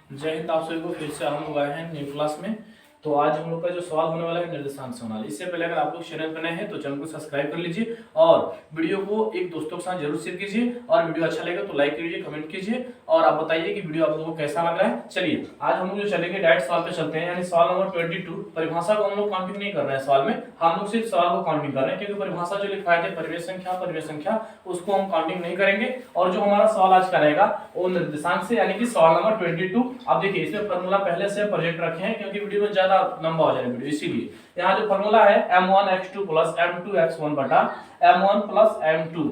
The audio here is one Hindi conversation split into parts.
जय हिंद। आप सभी को फिर से हम लोग आए हैं न्यू क्लास में। तो आज हम लोग का जो सवाल होने वाला है निर्देशांक से होने वाला है। इससे पहले अगर आप लोग चैनल पर नए हैं तो चैनल को सब्सक्राइब कर लीजिए और वीडियो को एक दोस्तों के साथ जरूर शेयर कीजिए और वीडियो अच्छा लगे तो लाइक कीजिए, कमेंट कीजिए और आप बताइए कि वीडियो आप लोगों को कैसा लग रहा है। चलिए आज हम लोग जो चलेंगे डायरेक्ट सवाल पे चलते हैं, यानी सवाल नंबर 22। परिभाषा को हम लोग काउंटिंग नहीं कर रहे हैं सवाल में, हम लोग सिर्फ सवाल को काउंटिंग कर रहे हैं क्योंकि परिभाषा जो लिखा है परिवेश संख्या उसको हम काउंटिंग नहीं करेंगे। और जो हमारा सवाल आज का रहेगा वो निर्देशांक से, यानी कि सवाल नंबर 22। अब देखिए इसमें फॉर्मूला पहले से प्रोजेक्ट रखे हैं क्योंकि वीडियो में ज्यादा लंबा हो जाएगा वीडियो, इसीलिए यहाँ जो फॉर्मूला है m1x2 प्लस m2x1 बटा m1 प्लस m2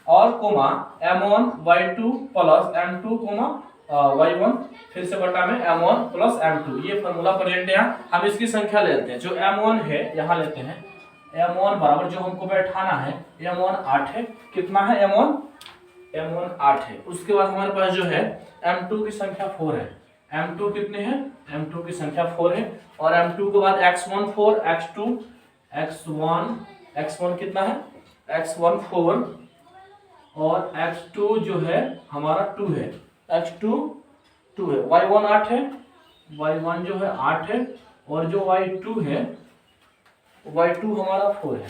और coma m1y2 plus m2 coma y1 फिर से बटा में m1 प्लस m2। ये फॉर्मूला प्रेजेंट है। यहाँ हम इसकी संख्या ले लेते हैं। जो m1 है यहाँ लेते हैं m1 बराबर जो हमको बैठाना है m1 8 है। कितना है m1 8 है। उसके बाद हमारे पास जो है m2 की संख्या 4 है। m2 कितने हैं? m2 की संख्या 4 है और m2 के बाद x1 4 x1 कितना है? x1 4 और x2 जो है हमारा 2 है। x2 2 है। y1 8 है, y1 जो है 8 है और जो y2 है y2 हमारा 4 है।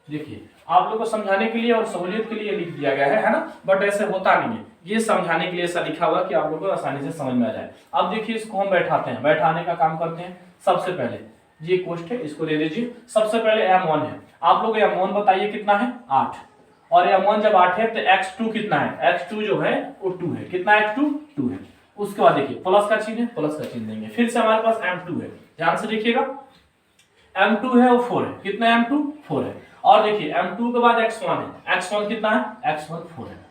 देखिए आप लोग को समझाने के लिए और सहूलियत के लिए लिख दिया गया है ना, बट ऐसे होता नहीं है। ये समझाने के लिए ऐसा लिखा हुआ कि आप लोगों को आसानी से समझ में आ जाए। अब देखिए इसको हम बैठाते हैं, बैठाने का काम करते हैं। सबसे पहले ये कोष्ठ है, इसको दे दीजिए। सबसे पहले m1 है। आप लोग m1 बताइए कितना है? 8। और m1 जब 8 है तो x2 कितना है? x2 जो है वो 2 है। कितना है x2? 2 है। उसके बाद देखिए प्लस का चिन्ह है, प्लस का चिन्ह देंगे। फिर से हमारे पास m2 है, ध्यान से देखिएगा। m2 है वो 4 है। कितना है m2? 4 है। और देखिए m2 के बाद x1 है। x1 कितना है? x1 4 है।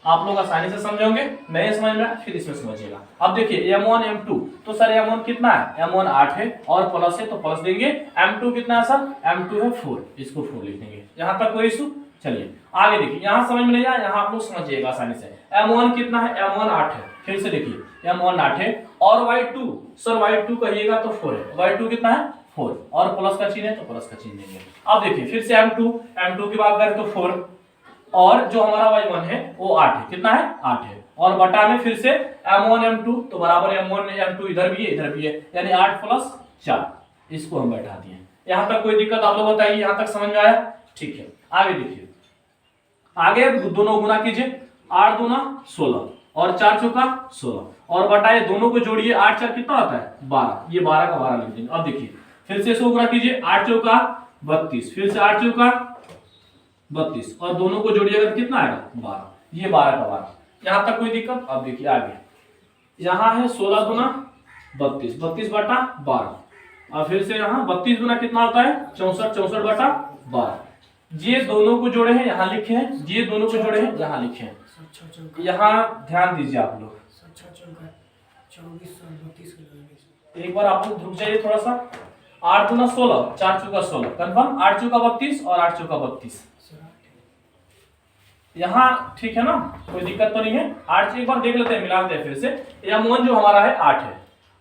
आप लोग आसानी से समझोगे, नहीं समझ में फिर इसमें समझिएगा। अब देखिए m1 m2 तो सर m1 कितना है? m1 8 है और प्लस है तो प्लस देंगे। m2 कितना है सर? m2 है 4, इसको 4 लिख देंगे। यहाँ तक कोई इशू? चलिए आगे देखिए, यहाँ समझ में नहीं आया, यहाँ आप लोग समझिएगा आसानी से। m1 कितना है? m1 8 है। फिर से देखिए m1 8 है और y2 सर y2 कहिएगा तो 4 है। y2 कितना है? 4 और प्लस का चिन्ह है तो प्लस का चिन्ह देंगे। अब देखिए फिर से m2 की बात करें तो 4 और जो हमारा y1 है वो 8 है। कितना है? 8 है। और बटा में फिर से m1 m2 तो बराबर m1 m2 इधर भी है, यानी 8 प्लस 4, इसको हम बैठा दिए। यहाँ तक कोई दिक्कत आप लोग बताइए? यहाँ तक समझ में आया? ठीक है। आगे देखिए, आगे दोनों गुना कीजिए। 8 दूना 16 और 4 चौका 16 और बटाए दोनों को जोड़िए। 8 4 कितना आता है? 12। ये 12 का 12 लिख देंगे। अब देखिए फिर से इसको गुना कीजिए। 8 चौका 32, फिर से 8 चौका 32 और दोनों को जोड़िएगा तो कितना आएगा? 12। ये 12 का 12। यहाँ तक कोई दिक्कत? अब देखिए आगे, यहाँ है 16 गुना 32, 32 बटा 12 और फिर से यहाँ 32 गुना कितना होता है? 64, 64 बटा 12। ये दोनों को जोड़े हैं, यहाँ लिखे हैं। ये दोनों को जोड़े हैं, यहाँ लिखे हैं। यहाँ ध्यान दीजिए आप लोग। एक बार आप लोग रुक जाइए थोड़ा सा। 8 दूना 16, 4 चौका 16 कंफर्म। 8 चौका 32 और 8 चौका 32। यहाँ ठीक है ना, कोई दिक्कत तो नहीं है। 8 एक बार देख लेते हैं, मिलाते हैं फिर से। m1 जो हमारा है 8 है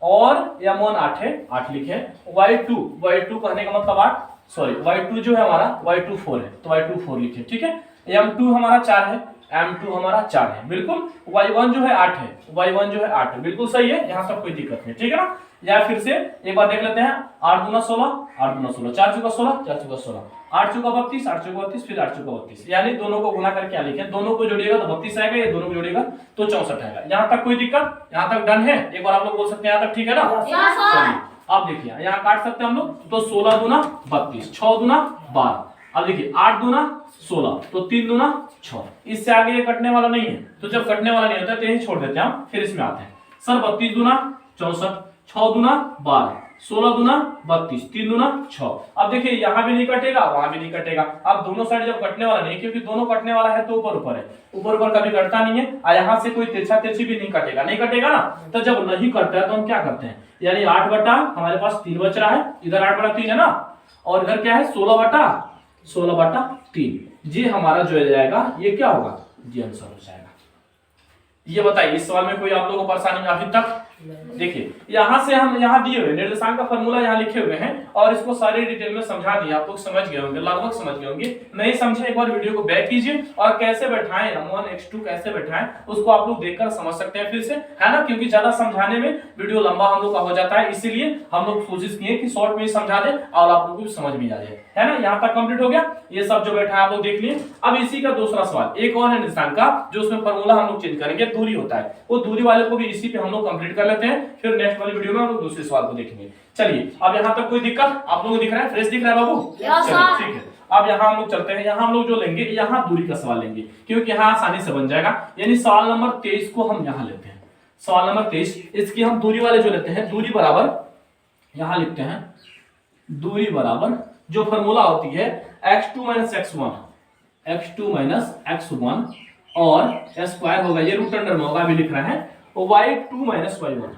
और m1 8 है, 8 लिखे। y2 कहने का मतलब 8, सॉरी y2 जो है हमारा y2 4 है तो y2 4 लिखे। ठीक है। m2 हमारा 4 है, m2 हमारा 4 है बिल्कुल। y1 जो है 8 है, y1 जो है 8 है, बिल्कुल सही है। यहाँ तक कोई दिक्कत नहीं, ठीक है ना। या फिर से एक बार देख लेते हैं। 8 दूना 16, 8 दूना 16, 4 चौका 16, 4 चौका 16, 8 चौका 32, 8 चौका 32, फिर 8 चौका 32, यानी दोनों को गुना करके क्या लिखें? दोनों को जोड़िएगा तो 32 आएगा, ये दोनों को जोड़िएगा तो 64 आएगा। यहाँ तक कोई दिक्कत? यहाँ तक डन है? एक बार आप लोग बोल सकते हैं यहाँ तक ठीक है ना? चलिए अब देखिए यहाँ काट सकते हैं हम लोग। तो 16 दूना 32, 6 दूना 12। अब देखिए 8 दूना 16 तो 3 दूना 6। इससे आगे ये कटने वाला नहीं है, तो जब कटने वाला नहीं होता तो यही छोड़ देते हैं हम। फिर इसमें आते हैं सर 32 दूना 64, 6 दूना 12, 16 दूना 32, 3 दूना 6। अब देखिए यहाँ भी नहीं कटेगा, वहां भी नहीं कटेगा। अब दोनों साइड जब कटने वाला नहीं, क्योंकि दोनों कटने वाला है तो ऊपर ऊपर है, ऊपर ऊपर कभी कटता नहीं है। और यहाँ से कोई तिरछा तिरछी भी नहीं कटेगा ना। तो जब नहीं कटता है तो हम क्या करते हैं? यानी 8 बटा हमारे पास 3 बच रहा है, इधर 8 बटा 3 है ना, और इधर क्या है? 16 बटा 3। ये हमारा जो हो जाएगा, ये क्या होगा? ये आंसर हो जाएगा। ये बताइए इस सवाल में कोई आप लोगों को परेशानी अभी तक? देखिए यहाँ से हम यहाँ दिए हुए निर्देशांक का फॉर्मूला यहाँ लिखे हुए हैं और इसको सारे डिटेल में समझा दिया, आप लोग समझ गए होंगे, लगभग समझ गए होंगे। नहीं समझे एक बार वीडियो को बैक कीजिए और कैसे बैठाएं m1 x2 कैसे बैठाएं उसको आप लोग देखकर समझ सकते हैं फिर से, है ना, क्योंकि ज्यादा समझाने में वीडियो लंबा हम लोग का हो जाता है, इसीलिए हम लोग कोशिश किए कि शॉर्ट में समझा दे और आप लोगों को समझ में आ जाए, है ना। यहाँ तक कंप्लीट हो गया, ये सब जो बैठा है आप लोग देख लिए। अब इसी का दूसरा सवाल एक और है निर्देशांक का, जो उसमें फॉर्मूला हम लोग चेंज करेंगे, दूरी होता है, वो दूरी वाले को भी इसी पे हम लोग कंप्लीट कर लेते हैं, फिर नेक्स्ट वाली वीडियो में हम लोग दूसरे सवाल को देखेंगे। चलिए अब यहाँ तक कोई दिक्कत आप लोगों को दिख रहा है, फ्रेश दिख रहा है बाबू? चलिए ठीक है, अब यहाँ हम लोग चलते हैं, यहाँ हम लोग जो लेंगे यहाँ दूरी का सवाल लेंगे, क्योंकि यहाँ आसानी से बन जाएगा। यानी सवाल नंबर 23 को हम यहाँ लेते हैं, सवाल नंबर 23 इसकी हम दूरी वाले जो लेते हैं, दूरी बराबर यहाँ लिखते हैं, दूरी बराबर जो फॉर्मूला होती है x2 - x1, x2 - x1 और स्क्वायर होगा, ये रूट अंडर में होगा, अभी लिख रहे हैं y2 - y1,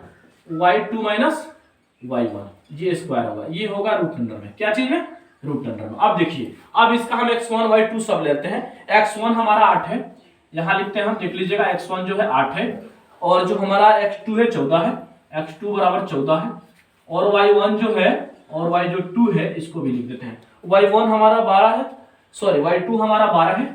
y2 - y1, ये स्क्वायर होगा, ये होगा रूट अंडर में, क्या चीज में? रूट अंडर में। अब देखिए, अब इसका हम x1 y2 सब लेते हैं, x1 हमारा 8 है, यहां लिखते हैं हम, देख लीजिएगा x1 जो है 8 है और जो हमारा x2 है 14 है, x2 बराबर 14 है और y1 जो है और y जो 2 है इसको भी लिख देते हैं, y1 हमारा 12 है, सॉरी y2 हमारा 12 है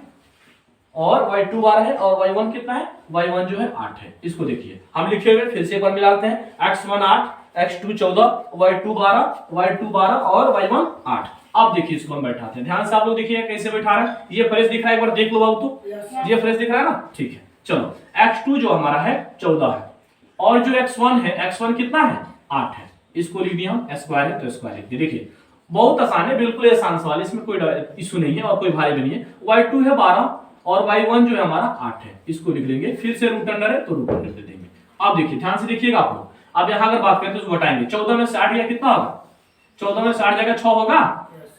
और y2 12 है और y1 कितना है? y1 जो है 8 है। इसको देखिए हम लिखे हुए, फिर से एक बार मिलाते हैं, x1 8, x2 14, y2 12 और y1 8। अब देखिए इसको हम बैठाते हैं, ध्यान से आप लोग देखिए कैसे बैठा रहे हैं, ये फ्रेश दिख रहा है, एक बार देख लो बाबू, तो ये फ्रेश दिख रहा है ना, ठीक है। चलो x2 जो हमारा है 14 है और जो x1 है, x1 कितना है? 8 है, इसको लिख दिया हम, स्क्वायर है तो स्क्वायर लिख दिया। देखिए बहुत आसान है, बिल्कुल आसान सवाल, इसमें कोई इशू नहीं है और कोई भारी भी नहीं है। y2 है 12 और y1 जो है हमारा 8 है, इसको लिख देंगे, फिर से रूट अंडर है तो रूट अंडर दे देंगे। अब देखिए ध्यान से देखिएगा आप लोग, अब यहाँ अगर बात करें तो उसको घटाएंगे, 14 में से 8 गया कितना होगा? 14 में से 8 जाएगा 6 होगा,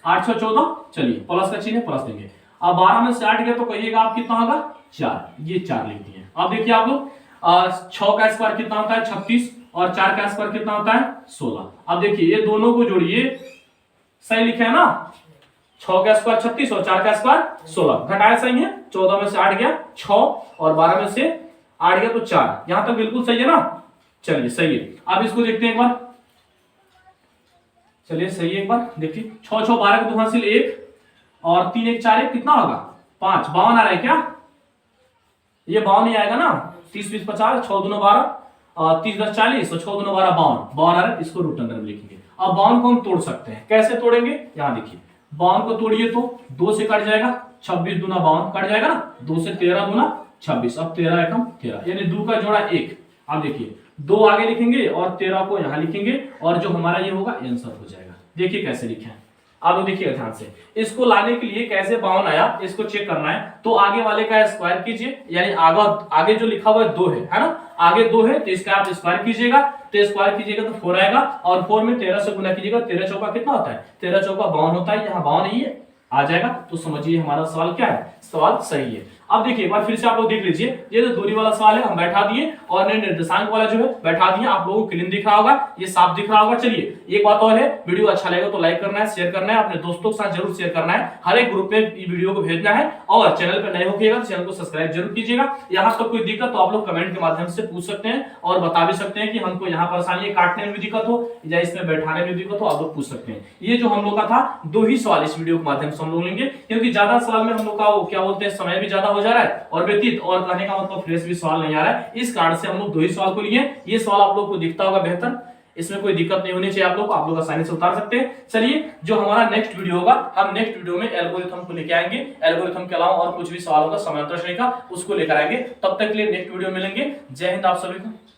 8 6 14, चलिए प्लस का चिन्ह है, प्लस देंगे। अब 12 में से 8 गया तो कहिएगा आप कितना होगा? 4, ये 4 लिख दिए। अब देखिए आप लोग 6 का स्क्वायर कितना होता है? 36 और 4 का स्क्वायर कितना होता है? 16। अब देखिए ये दोनों को जोड़िए, सही लिखे है ना, 6 का स्क्वायर 36 और 4 का स्क्वायर 16, घटाया सही है, 14 में से 8 गया 6 और 12 में से 8 गया तो 4, यहां तक बिल्कुल सही है ना, चलिए सही है। अब इसको देखते हैं एक बार, चलिए सही है, एक बार देखिए 6 6 12 के 2 हासिल 1 और 3 1 4 1 कितना होगा? 5, 52 आ रहा है क्या? ये 52 नहीं आएगा ना, 30 20 50, 6 2 12 30 10 40 और 6 2 12 52 आ रहा है, इसको रूट अंडर में लिखेंगे। अब 52 को हम तोड़ सकते हैं, कैसे तोड़ेंगे? यहाँ देखिए 52 को तोड़िए तो 2 से कट जाएगा, 26 दूना 52 कट जाएगा ना, 2 से 13 दूना 26, अब 13 एकम 13, यानी 2 का जोड़ा 1। अब देखिए 2 आगे लिखेंगे और 13 को यहाँ लिखेंगे और जो हमारा ये होगा आंसर हो जाएगा। देखिए कैसे लिखे हैं, आप देखिएगा ध्यान से, इसको लाने के लिए कैसे 52 आया इसको चेक करना है, तो आगे वाले का स्क्वायर कीजिए, यानी आगे जो लिखा हुआ है 2 है ना, आगे 2 है तो इसका आप स्क्वायर कीजिएगा, तो स्क्वायर कीजिएगा तो 4 आएगा और 4 में 13 से गुना कीजिएगा, 13 चौका कितना होता है? 13 चौका 52 होता है, यहाँ 52 नहीं है, आ जाएगा, तो समझिए हमारा सवाल क्या है, सवाल सही है। अब देखिए एक बार फिर से आप लोग देख लीजिए, ये जो दूरी वाला सवाल है हम बैठा दिए और निर्देशांक वाला जो है बैठा दिए, आप लोगों को क्लीन दिख रहा होगा, ये साफ दिख रहा होगा। चलिए एक बात और है, वीडियो अच्छा लगेगा तो लाइक करना है, शेयर करना है, अपने दोस्तों के साथ जरूर शेयर करना है, हर एक ग्रुप में वीडियो को भेजना है और चैनल पर नए होगा तो चैनल को सब्सक्राइब जरूर कीजिएगा। यहाँ तक कोई दिक्कत तो आप लोग कमेंट के माध्यम से पूछ सकते हैं और बता भी सकते हैं कि हमको यहाँ परेशानी है, काटने में भी दिक्कत हो या इसमें बैठाने में दिक्कत हो, आप लोग पूछ सकते हैं। ये जो हम लोग का था 2 ही सवाल इस वीडियो के माध्यम से हम लोग लेंगे, क्योंकि ज्यादा सवाल में हम लोग का क्या बोलते हैं, समय भी ज्यादा हो जा रहा है और और कहने का मतलब फ्रेश भी सवाल नहीं आ रहा है, इस कारण से हम लोग 2 ही सवाल को लिए। ये सवाल आप लोग को दिखता होगा बेहतर, इसमें कोई दिक्कत नहीं होनी चाहिए, आप लोग आसानी से उतार सकते हैं। चलिए जो हमारा नेक्स्ट वीडियो होगा, हम नेक्स्ट वीडियो में एल्गोरिथम को लेके आएंगे, एल्गोरिथम के अलावा और कुछ भी सवालों का समांतर श्रेणी का उसको लेकर आएंगे। तब तक के लिए नेक्स्ट वीडियो मिलेंगे। जय हिंद आप सभी को।